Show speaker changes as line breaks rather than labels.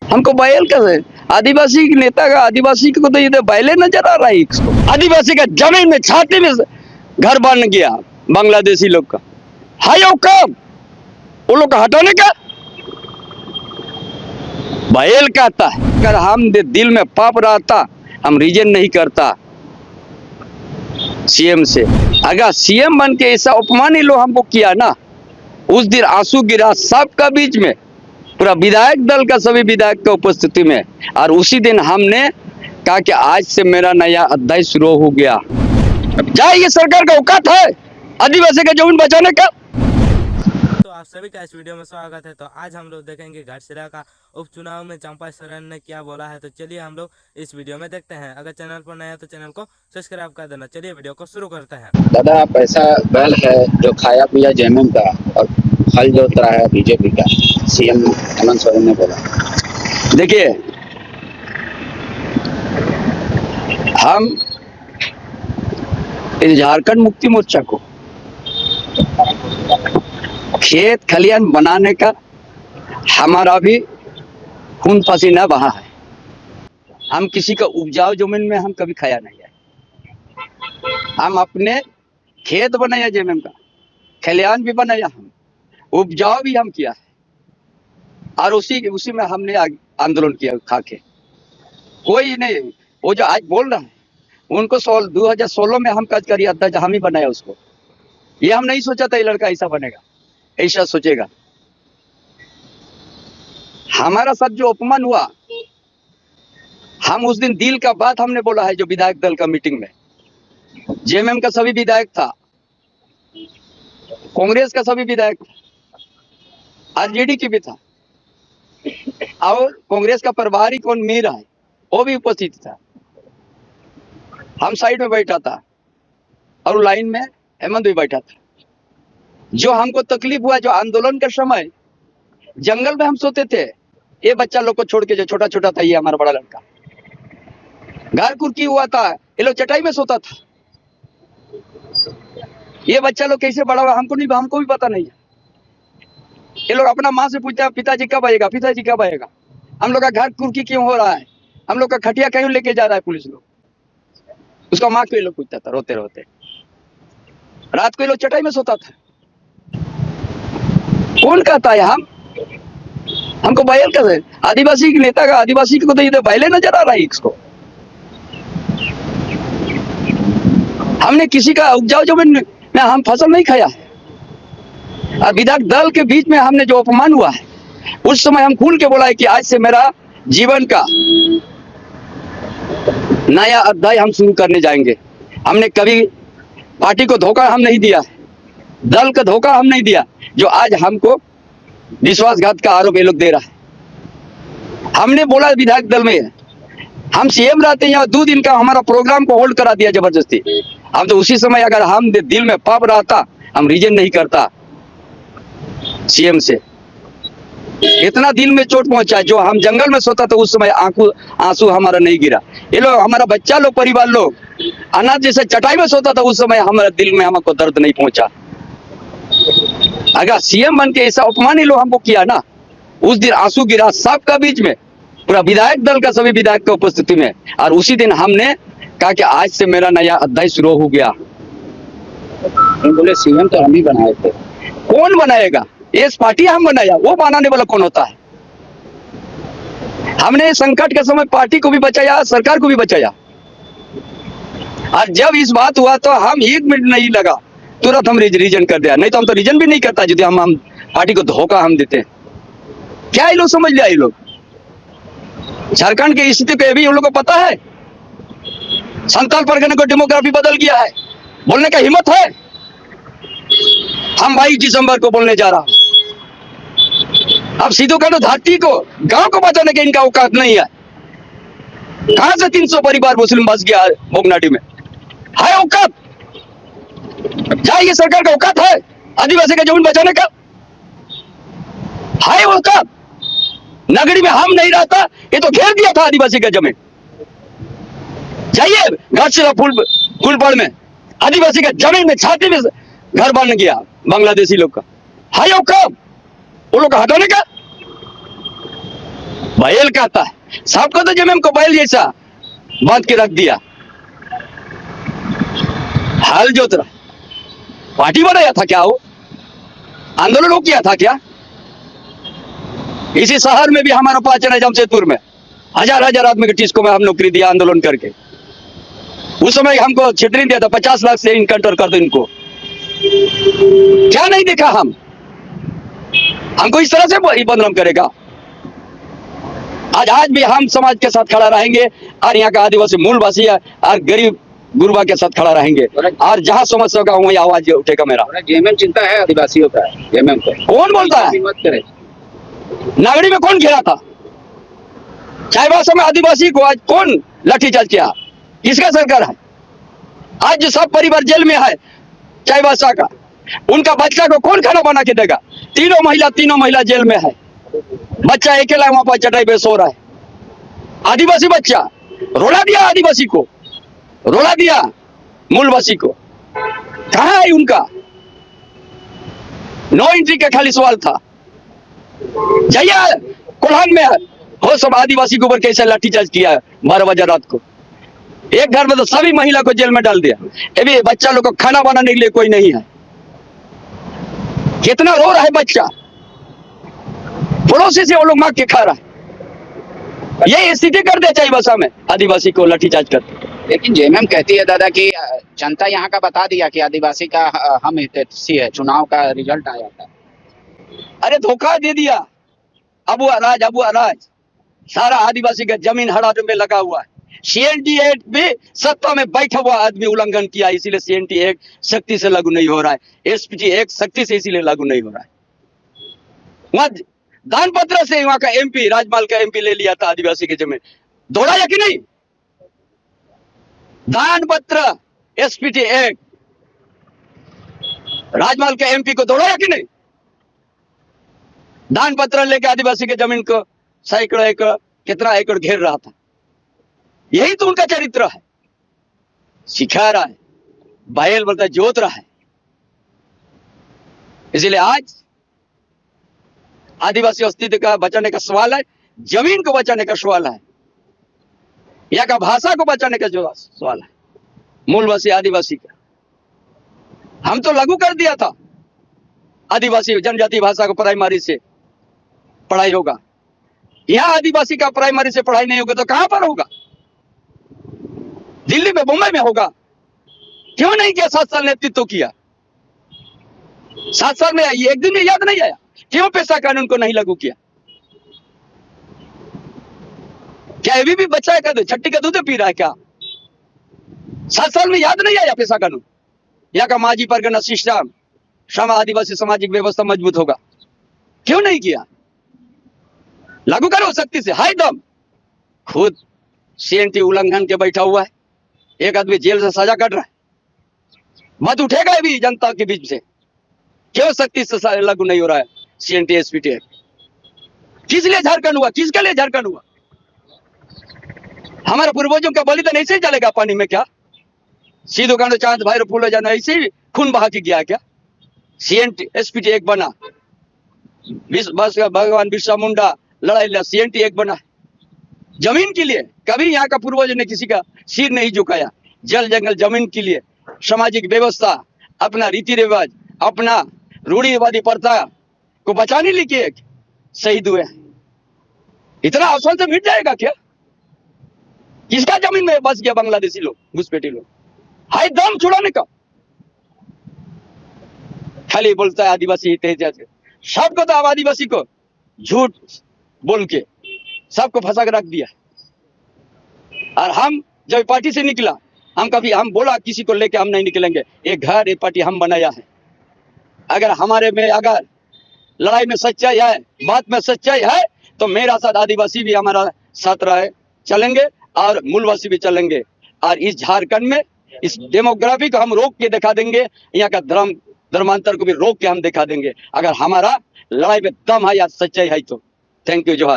हमको बैल का है आदिवासी नेता का, आदिवासी को तो ये बैले नजर आ रहा है इसको। आदिवासी का जमीन में छाती में घर बन गया बांग्लादेशी लोग का। हाय कब वो लोग का हटाने का बैल कहता है। अगर हम दिल में पाप रहता हम रीजन नहीं करता सीएम से। अगर सीएम बन के ऐसा अपमान ही लोग हमको किया ना, उस दिन आंसू गिरा सबका बीच में, पूरा विधायक दल का सभी विधायक की उपस्थिति में। और उसी दिन हमने कहा कि आज से मेरा नया अध्याय शुरू हो गया। जाए ये सरकार का औकात है आदिवासी का जमीन बचाने का।
तो आप सभी का इस वीडियो में स्वागत है। तो आज हम लोग देखेंगे घाटशिरा का उपचुनाव में चंपा सोरेन ने क्या बोला है। तो चलिए हम लोग इस वीडियो में देखते हैं। अगर चैनल पर नया है तो चैनल को सब्सक्राइब कर देना। चलिए वीडियो को शुरू करते हैं।
दादा पैसा बैल है जो खाया पिया जेएमएम का और फल जो उतरा है बीजेपी का, सीएम हेमंत सोरेन ने बोला।
देखिए हम इस झारखंड मुक्ति मोर्चा को खेत खलियान बनाने का हमारा भी खून पसीना बहा है। हम किसी का उपजाऊ जमीन में हम कभी खाया नहीं है। हम अपने खेत बनाया जेएमएम का, खलियान भी बनाया, हम उपजाऊ भी हम किया है और उसी में हमने आंदोलन किया खा के। कोई नहीं वो जो आज बोल रहा है उनको 2016 में हम कज करिए अध्यक्ष हम ही बनाया उसको। ये हम नहीं सोचा था ये लड़का ऐसा बनेगा, ऐसा सोचेगा। हमारा साथ जो अपमान हुआ, हम उस दिन दिल का बात हमने बोला है। जो विधायक दल का मीटिंग में जेएमएम का सभी विधायक था, कांग्रेस का सभी विधायक था, आरजेडी की भी था और कांग्रेस का प्रभारी कौन मीरा है वो भी उपस्थित था। हम साइड में बैठा था और लाइन में हेमंत भी बैठा था। जो हमको तकलीफ हुआ, जो आंदोलन के समय जंगल में हम सोते थे, ये बच्चा लोग को छोड़ के, जो छोटा छोटा था, ये हमारा बड़ा लड़का घर कुर्की हुआ था, ये लोग चटाई में सोता था। ये बच्चा लोग कैसे बड़ा हुआ हमको भी पता नहीं है। ये लोग अपना माँ से पूछता है पिताजी कब आएगा, पिताजी कब आएगा। हम लोग का घर कुर्की क्यों हो रहा है, हम लोग का खटिया क्यों लेके जा रहा है पुलिस लोग। उसका माँ को ये लोग पूछता था रोते रोते। रात को ये लोग चटाई में सोता था। कौन कहता है हमको बैल का है आदिवासी नेता का, आदिवासी को तो ये बैले नजर आ रहा है इसको। हमने किसी का उपजाऊ जमीन में हम फसल नहीं खाया है। और विधायक दल के बीच में हमने जो अपमान हुआ है, उस समय हम खुल के बोला है कि आज से मेरा जीवन का नया अध्याय हम शुरू करने जाएंगे। हमने कभी पार्टी को धोखा हम नहीं दिया, दल का धोखा हम नहीं दिया। जो आज हमको विश्वासघात का आरोप ये लोग दे रहा है। हमने बोला विधायक दल में हम सीएम रहते हैं, 2 दिन का हमारा प्रोग्राम को होल्ड करा दिया जबरदस्ती। हम तो उसी समय अगर हम दिल में पाप रहता हम रीजन नहीं करता सीएम से। इतना दिल में चोट पहुंचा, जो हम जंगल में सोता था उस समय आंसू हमारा नहीं गिरा। ये लोग हमारा बच्चा लोग, परिवार लोग अनाथ जैसे चटाई में सोता था, उस समय हमारे दिल में हमको दर्द नहीं पहुंचा। अगर सीएम बन के ऐसा अपमान ही लोग हमको किया ना, उस दिन आंसू गिरा सबका बीच में, पूरा विधायक दल का सभी विधायक की उपस्थिति में। और उसी दिन हमने कहा कि आज से मेरा नया अध्याय शुरू हो गया।
बोले सीएम तो हम ही बनाए थे।
कौन बनाएगा, इस पार्टी हम बनाया, वो बनाने वाला कौन होता है। हमने संकट के समय पार्टी को भी बचाया, सरकार को भी बचाया। और जब इस बात हुआ तो हम 1 मिनट नहीं लगा, तुरंत हम रीजन कर दिया। नहीं तो हम तो रीजन भी नहीं करता यदि हम पार्टी को धोखा हम देते। क्या ये लोग समझ लिया, ये लोग झारखंड की स्थिति को भी उन लोगों को पता है। संताल परगने को डेमोग्राफी बदल गया है, बोलने का हिम्मत है। हम 22 दिसंबर को बोलने जा रहा हूं। अब सीधो काटो घाटी को, गांव को बचाने के इनका औकात नहीं है। कहां से 300 परिवार मुस्लिम बस गया है भोगनाटी में, है औकात? क्या ये सरकार का औकात है आदिवासी का जमीन बचाने का? है औकात? नगरी में हम नहीं रहता, ये तो घेर दिया था आदिवासी का जमीन। जाइए घाटशिरा फूलपड़ में आदिवासी का जमीन में छाती में घर बन गया बांग्लादेशी लोग का। है औकात वो लोग का हटाने का? बैल कहता है, सबको तो जेएमएम को बैल जैसा बांध के रख दिया, हाल जोत रहा। पार्टी बनाया था क्या? वो आंदोलन हो किया था क्या? इसी शहर में भी हमारा पाचन है जमशेदपुर में, हजार हजार आदमी के टिस्को में हम नौकरी दिया आंदोलन करके। उस समय हमको छिटरी दिया था 50 लाख से इनकाउंटर कर दो इनको। क्या नहीं देखा हमको इस तरह से बदनाम करेगा। आज भी हम समाज के साथ खड़ा रहेंगे और यहाँ का आदिवासी मूलवासी और गरीब गुरबा के साथ खड़ा रहेंगे और जहाँ समस्या होगा वही आवाज उठेगा मेरा।
जेएमएम चिंता है आदिवासियों का, जेएमएम को
कौन बोलता है?
मत करे।
नागड़ी में कौन घेरा था? चाईबासा में आदिवासी को आज कौन लाठीचार्ज किया? किसका सरकार है? आज जो सब परिवार जेल में है चाईबासा का, उनका बच्चा को कौन खाना बना के देगा? तीनों महिला जेल में है, बच्चा अकेला वहां पर चटाई पे सो रहा है। आदिवासी बच्चा रोला दिया, आदिवासी को रोला दिया, मूलवासी को। कहां है उनका? नो एंट्री का खाली सवाल था। जया कोल्हान में हो सब आदिवासी के ऊपर कैसे लाठीचार्ज किया है 12 बजे रात को। एक घर में तो सभी महिला को जेल में डाल दिया। अभी बच्चा लोग को खाना बनाने के लिए कोई नहीं है। कितना रो रहा है बच्चा, पड़ोसी से वो लोग मांग के खा रहा है। ये स्थिति कर दे चाईबासा में आदिवासी को लाठीचार्ज कर।
लेकिन जेएमएम कहती है दादा कि जनता यहाँ का बता दिया कि आदिवासी का हम हितैषी है, चुनाव का रिजल्ट आया था।
अरे धोखा दे दिया। अबू अराज सारा आदिवासी का जमीन हड़प में लगा हुआ है। CNT एक्ट भी सत्ता में बैठा हुआ आदमी उल्लंघन किया, इसीलिए CNT एक्ट सख्ती से लागू नहीं हो रहा है। SPT एक्ट सख्ती से इसीलिए लागू नहीं हो रहा है। वहां दान पत्र से वहां का MP, राजमाल का MP ले लिया था आदिवासी की जमीन, दौड़ाया कि नहीं? दान पत्र, SPT एक्ट, राजमाल के MP को दौड़ाया कि नहीं? दान पत्र लेके आदिवासी के जमीन को सैकड़ों एकड़, कितना एकड़ घेर रहा था। यही तो उनका चरित्र है। सिखा रहा है, बैल बोलता है जोत रहा है। इसलिए आज आदिवासी अस्तित्व का बचाने का सवाल है, जमीन को बचाने का सवाल है, यहाँ का भाषा को बचाने का जो सवाल है, मूलवासी आदिवासी का। हम तो लागू कर दिया था आदिवासी जनजाति भाषा को प्राइमरी से पढ़ाई होगा। यहाँ आदिवासी का प्राइमरी से पढ़ाई नहीं होगा तो कहां पर होगा? दिल्ली में, मुंबई में होगा। क्यों नहीं किया? 7 साल नेतृत्व किया, 7 साल में एक दिन में याद नहीं आया? क्यों पेशा कानून को नहीं लागू किया? क्या अभी भी बच्चा का छट्टी का दूध पी रहा है क्या? 7 साल में याद नहीं आया पेशा कानून? यहाँ का माजी परगना सिस्टम, श्रम आदिवासी सामाजिक व्यवस्था मजबूत होगा। क्यों नहीं किया? लागू करो सख्ती से। हाय दम खुद CNT उल्लंघन के बैठा हुआ है, एक आदमी जेल से सजा कट रहा है, मत उठेगा अभी जनता के बीच से। क्यों सख्ती से लागू नहीं हो रहा है CNT SPT एक्ट? किस लिए झारखंड हुआ? किसके लिए झारखंड हुआ? हमारे पूर्वजों का बलिदान ऐसे ही चलेगा पानी में क्या? सीधो कांडो चांद भाई फूलो जाना ऐसे ही खून बहा के गया क्या? CNT SPT एक्ट बना, बस भगवान बिरसा मुंडा लड़ाई CNT एक्ट बना जमीन के लिए। कभी यहाँ का पूर्वज ने किसी का सिर नहीं झुकाया। जल जंगल जमीन के लिए, सामाजिक व्यवस्था, अपना रीति रिवाज, अपना रूढ़िवादी प्रथा को बचाने लिए शहीद हुए। इतना आसान से मिट जाएगा क्या? किसका जमीन में बस गया बांग्लादेशी लोग, घुसपैठी लोग? हाय दम छुड़ाने का। खाली बोलता है आदिवासी हित, सबको तो आदिवासी को झूठ बोल के सबको फंसा के रख दिया। और हम जब पार्टी से निकला, हम बोला किसी को लेके हम नहीं निकलेंगे। एक घर, एक पार्टी हम बनाया है। अगर हमारे में अगर लड़ाई में सच्चाई है, बात में सच्चाई है, तो मेरा साथ आदिवासी भी हमारा साथ रहे चलेंगे और मूलवासी भी चलेंगे। और इस झारखंड में इस डेमोग्राफी को हम रोक के दिखा देंगे, यहाँ का धर्मांतर को भी रोक के हम दिखा देंगे, अगर हमारा लड़ाई में दम है या सच्चाई है तो। थैंक यू, जोहार।